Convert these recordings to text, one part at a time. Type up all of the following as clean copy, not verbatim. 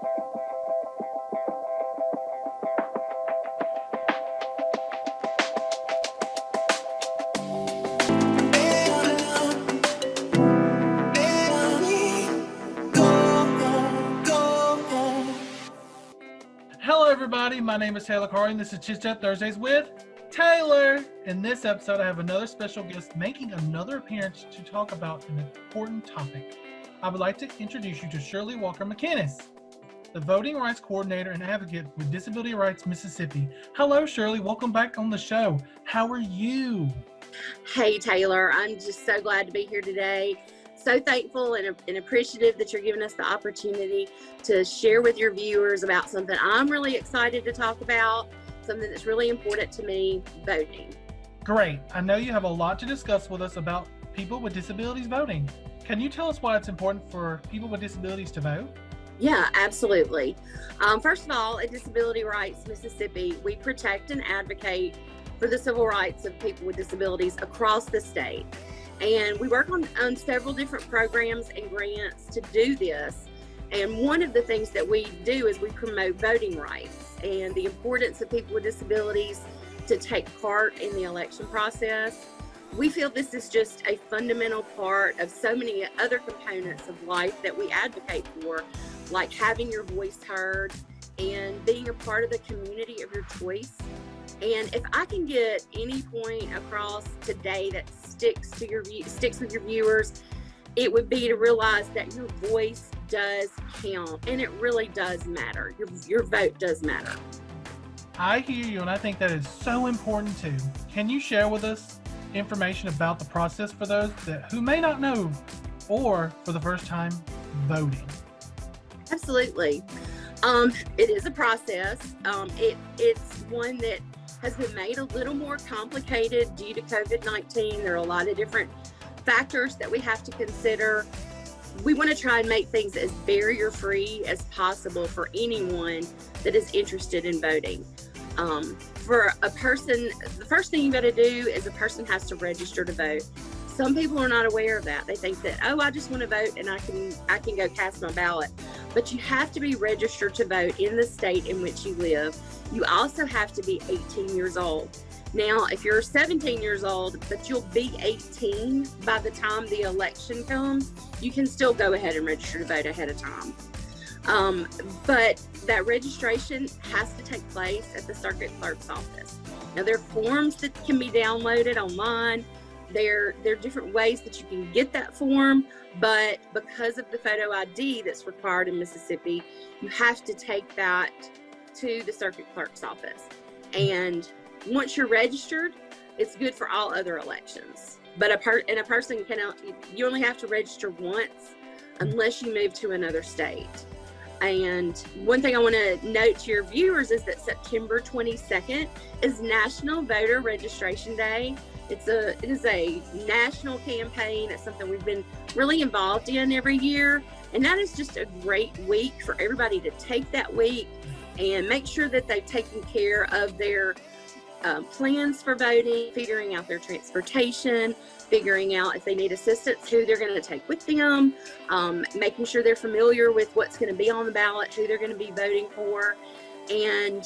Hello everybody, my name is Taylor Carter and this is Chit Chat Thursdays with Taylor. In this episode I have another special guest making another appearance to talk about an important topic. I would like to introduce you to Shirley Walker McInnes, the Voting Rights Coordinator and Advocate with Disability Rights Mississippi. Hello Shirley, welcome back on the show. How are you? Hey Taylor, I'm just so glad to be here today. So thankful and appreciative that you're giving us the opportunity to share with your viewers about something I'm really excited to talk about, something that's really important to me, voting. Great. I know you have a lot to discuss with us about people with disabilities voting. Can you tell us why it's important for people with disabilities to vote? Yeah, absolutely. First of all, at Disability Rights Mississippi, we protect and advocate for the civil rights of people with disabilities across the state. And we work on several different programs and grants to do this. And one of the things that we do is we promote voting rights and the importance of people with disabilities to take part in the election process. We feel this is just a fundamental part of so many other components of life that we advocate for, like having your voice heard and being a part of the community of your choice. And if I can get any point across today that sticks with your viewers, it would be to realize that your voice does count, and it really does matter. Your vote does matter. I hear you, and I think that is so important too. Can you share with us information about the process for those who may not know or for the first time voting? Absolutely. It is a process. It's one that has been made a little more complicated due to COVID-19. There are a lot of different factors that we have to consider. We want to try and make things as barrier-free as possible for anyone that is interested in voting. For a person, the first thing you got to do is a person has to register to vote. Some people are not aware of that. They think that, oh, I just want to vote and I can go cast my ballot. But you have to be registered to vote in the state in which you live. You also have to be 18 years old. Now, if you're 17 years old, but you'll be 18 by the time the election comes, you can still go ahead and register to vote ahead of time. But that registration has to take place at the circuit clerk's office. Now, there are forms that can be downloaded online. There are different ways that you can get that form, but because of the photo ID that's required in Mississippi, you have to take that to the circuit clerk's office. And once you're registered, it's good for all other elections. But a person cannot, you only have to register once unless you move to another state. And one thing I want to note to your viewers is that September 22nd is National Voter Registration Day. It is a national campaign. It's something we've been really involved in every year. And that is just a great week for everybody to take that week and make sure that they've taken care of their plans for voting, figuring out their transportation, figuring out if they need assistance, who they're going to take with them, making sure they're familiar with what's going to be on the ballot, who they're going to be voting for. And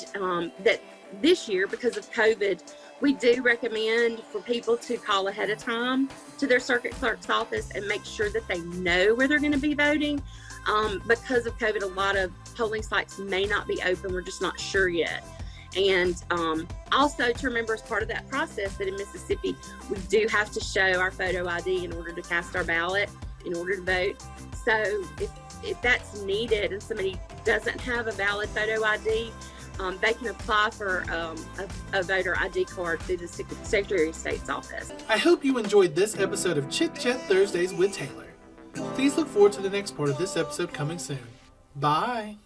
that this year, because of COVID, we do recommend for people to call ahead of time to their circuit clerk's office and make sure that they know where they're going to be voting. Because of COVID, a lot of polling sites may not be open. We're just not sure yet. And also to remember, as part of that process, that in Mississippi, we do have to show our photo ID in order to cast our ballot, in order to vote. So if that's needed and somebody doesn't have a valid photo ID, they can apply for a voter ID card through the Secretary of State's office. I hope you enjoyed this episode of Chit Chat Thursdays with Taylor. Please look forward to the next part of this episode coming soon. Bye.